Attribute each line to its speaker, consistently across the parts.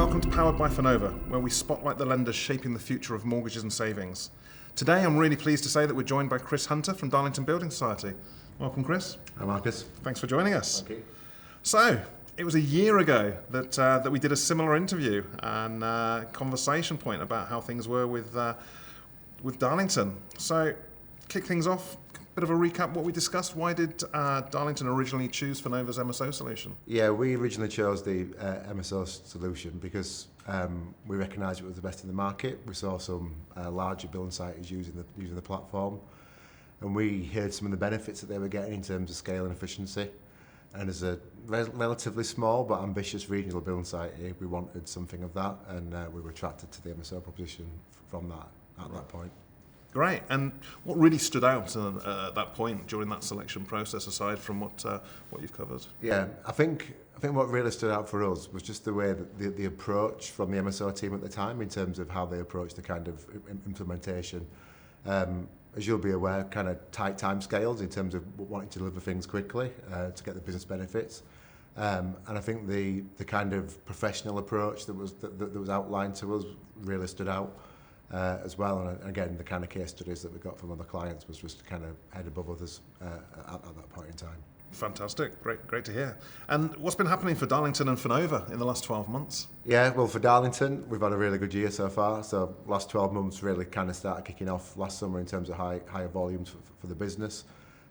Speaker 1: welcome to Powered by Finova, where we spotlight the lenders shaping the future of mortgages and savings. Today I'm really pleased to say that we're joined by Chris Hunter from Darlington Building Society. Welcome, Chris.
Speaker 2: Hi, Marcus.
Speaker 1: Thanks for joining us.
Speaker 2: Thank you.
Speaker 1: So, it was a year ago that we did a similar interview and conversation point about how things were with Darlington. So, kick things off, bit of a recap what we discussed. Why did Darlington originally choose Finova's MSO solution?
Speaker 2: Yeah, we originally chose the MSO solution because we recognised it was the best in the market. We saw some larger building sites using the platform, and we heard some of the benefits that they were getting in terms of scale and efficiency. And as a relatively small but ambitious regional building site, we wanted something of that, and we were attracted to the MSO proposition from that at that point.
Speaker 1: Great. And what really stood out at that point during that selection process, aside from what you've covered?
Speaker 2: Yeah, I think what really stood out for us was just the way that the approach from the MSO team at the time in terms of how they approached the kind of implementation. As you'll be aware, kind of tight time scales in terms of wanting to deliver things quickly to get the business benefits. And I think the kind of professional approach that was outlined to us really stood out as well. And again, the kind of case studies that we got from other clients was just kind of head above others at that point in time.
Speaker 1: Fantastic. Great to hear. And what's been happening for Darlington and Finova in the last 12 months?
Speaker 2: Yeah, well, for Darlington, we've had a really good year so far. So last 12 months really kind of started kicking off last summer in terms of higher volumes for the business.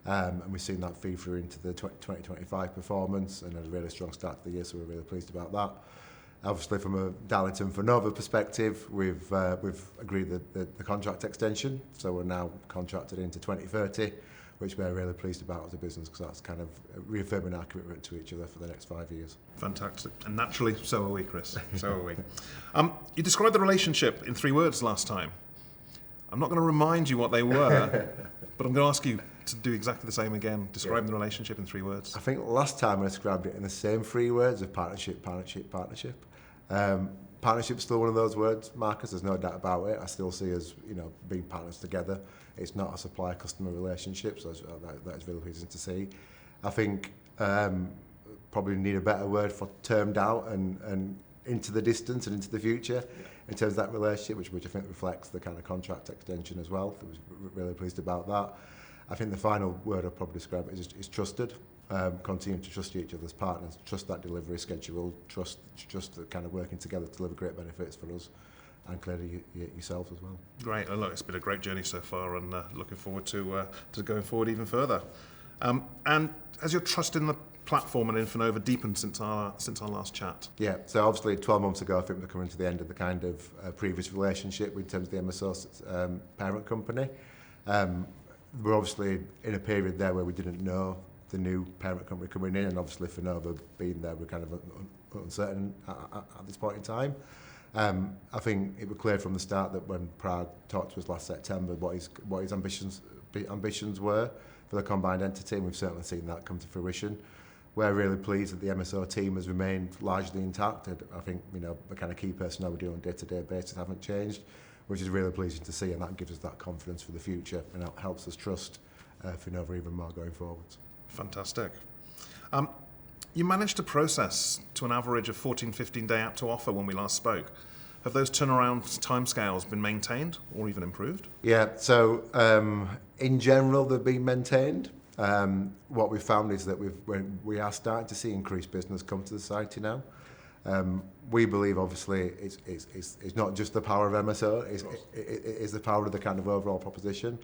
Speaker 2: And we've seen that feed through into the 2025 performance and a really strong start to the year, so we're really pleased about that. Obviously, from a Darlington Finova perspective, we've agreed the contract extension, so we're now contracted into 2030, which we're really pleased about as a business because that's kind of reaffirming our commitment to each other for the next 5 years.
Speaker 1: Fantastic. And naturally, so are we, Chris. So are we. You described the relationship in 3 words last time. I'm not going to remind you what they were, but I'm going to ask you to do exactly the same again, describing the relationship in 3 words.
Speaker 2: I think last time I described it in the same 3 words of partnership. Partnership's still one of those words, Marcus, there's no doubt about it. I still see us, being partners together. It's not a supplier-customer relationship, so that is really pleasing to see. I think probably need a better word for termed out and into the distance and into the future in terms of that relationship, which I think reflects the kind of contract extension as well. I was really pleased about that. I think the final word I'd probably describe it is trusted. Continue to trust each other's partners, trust that delivery schedule, trust the kind of working together to deliver great benefits for us and clearly yourselves as well.
Speaker 1: Great. Look, it's been a great journey so far and looking forward to going forward even further. And has your trust in the platform and in Finova deepened since our last chat?
Speaker 2: Yeah, so obviously 12 months ago I think we're coming to the end of the kind of previous relationship in terms of the MSO parent company. We're obviously in a period there where we didn't know the new parent company coming in, and obviously Finova being there, we're kind of uncertain at this point in time. I think it was clear from the start that when Prague talked to us last September what his ambitions were for the combined entity, and we've certainly seen that come to fruition. We're really pleased that the MSO team has remained largely intact. I think the kind of key personnel we do on a day-to-day basis haven't changed, which is really pleasing to see, and that gives us that confidence for the future and helps us trust Finova even more going forwards.
Speaker 1: Fantastic. You managed to process to an average of 14-15 day app to offer when we last spoke. Have those turnaround timescales been maintained or even improved? Yeah,
Speaker 2: so in general they've been maintained. What we've found is that we are starting to see increased business come to the society now. We believe obviously it's not just the power of MSO, it's the power of the kind of overall proposition.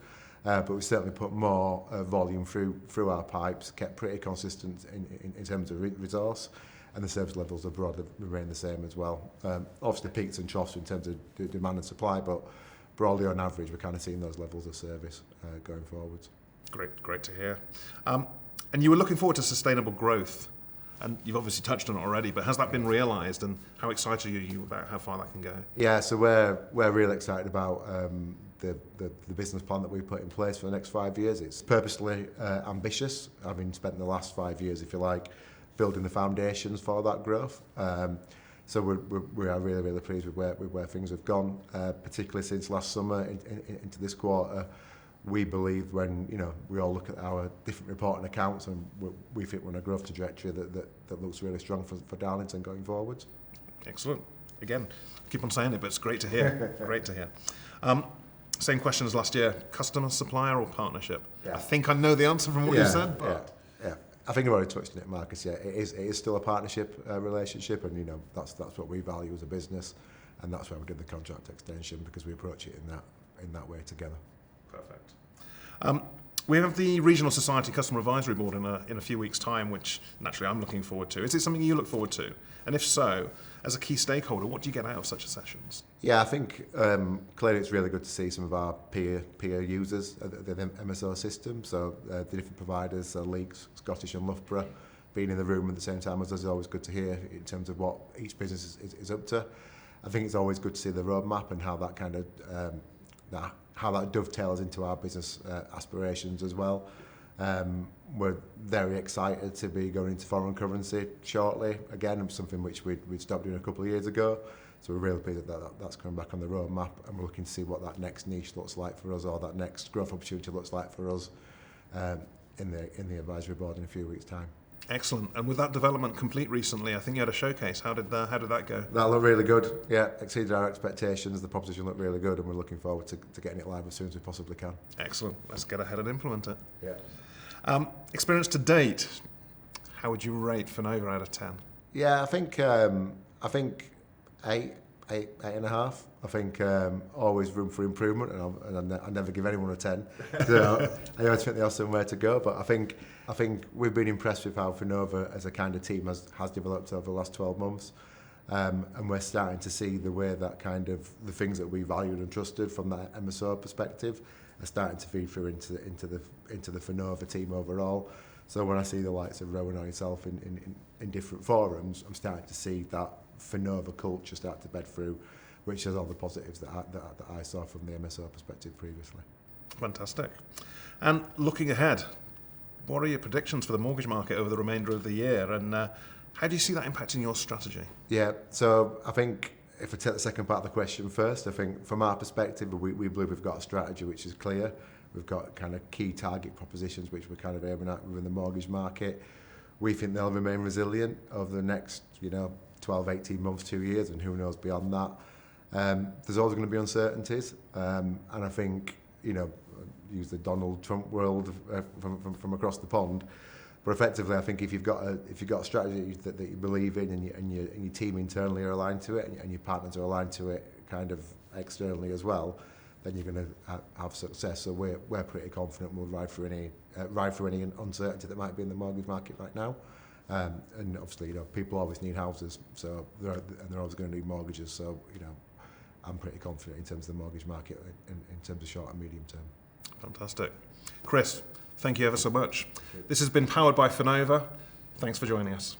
Speaker 2: But we certainly put more volume through our pipes, kept pretty consistent in terms of resource, and the service levels have broadly remained the same as well. Obviously peaks and troughs in terms of demand and supply, but broadly on average we're kind of seeing those levels of service going forwards.
Speaker 1: Great to hear. And you were looking forward to sustainable growth, and you've obviously touched on it already, but has that been realised, and how excited are you about how far that can go?
Speaker 2: Yeah, so we're really excited about the business plan that we put in place for the next 5 years. It's purposely ambitious, having spent the last 5 years, if you like, building the foundations for that growth. So we are really pleased with where things have gone, particularly since last summer into this quarter. We believe when we all look at our different reporting accounts, and we think we're on a growth trajectory that looks really strong for Darlington going forwards.
Speaker 1: Excellent. Again, keep on saying it, but it's great to hear. Great to hear. Same question as last year. Customer, supplier, or partnership?
Speaker 2: Yeah.
Speaker 1: I think I know the answer from what you said, but...
Speaker 2: Yeah. I think I've already touched on it, Marcus. Yeah, it is still a partnership relationship, and that's what we value as a business, and that's why we did the contract extension, because we approach it in that way together.
Speaker 1: Perfect. We have the Regional Society Customer Advisory Board in a few weeks' time, which naturally I'm looking forward to. Is it something you look forward to? And if so, as a key stakeholder, what do you get out of such sessions?
Speaker 2: Yeah, I think clearly it's really good to see some of our peer users of the MSO system. So the different providers, so Leaks, Scottish and Loughborough, being in the room at the same time as us is always good to hear in terms of what each business is up to. I think it's always good to see the roadmap and how that kind of how that dovetails into our business aspirations as well. We're very excited to be going into foreign currency shortly. Again, something which we'd stopped doing a couple of years ago. So we're really pleased that's coming back on the roadmap, and we're looking to see what that next niche looks like for us, or that next growth opportunity looks like for us in the advisory board in a few weeks' time.
Speaker 1: Excellent. And with that development complete recently, I think you had a showcase. How did that go?
Speaker 2: That looked really good. Yeah, exceeded our expectations. The proposition looked really good, and we're looking forward to getting it live as soon as we possibly can.
Speaker 1: Excellent. Let's get ahead and implement it.
Speaker 2: Yeah.
Speaker 1: Experience to date, how would you rate Finova out of 10?
Speaker 2: Yeah, I think 8.5. I think always room for improvement, and I never give anyone a 10. So I always think they have somewhere to go. But I think we've been impressed with how Finova as a kind of team has developed over the last 12 months. And we're starting to see the way that kind of the things that we valued and trusted from that MSO perspective are starting to feed through into the Finova team overall. So when I see the likes of Rowan or yourself in different forums, I'm starting to see that Finova culture start to bed through, which is all the positives that I saw from the MSO perspective previously.
Speaker 1: Fantastic. And looking ahead, what are your predictions for the mortgage market over the remainder of the year, and how do you see that impacting your strategy?
Speaker 2: Yeah, so I think if I take the second part of the question first, I think from our perspective, we believe we've got a strategy which is clear. We've got kind of key target propositions which we're kind of aiming at within the mortgage market. We think they'll remain resilient over the next 12, 18 months, 2 years, and who knows beyond that. There's always going to be uncertainties, and I think, use the Donald Trump world from across the pond, but effectively I think if you've got a strategy that you believe in, and your team internally are aligned to it, and your partners are aligned to it kind of externally as well, then you're going to have success. So we're pretty confident we'll ride through any uncertainty that might be in the mortgage market right now. And obviously, people always need houses, so they're always going to need mortgages. So, I'm pretty confident in terms of the mortgage market in terms of short and medium term.
Speaker 1: Fantastic. Chris, thank you ever so much. This has been powered by Finova. Thanks for joining us.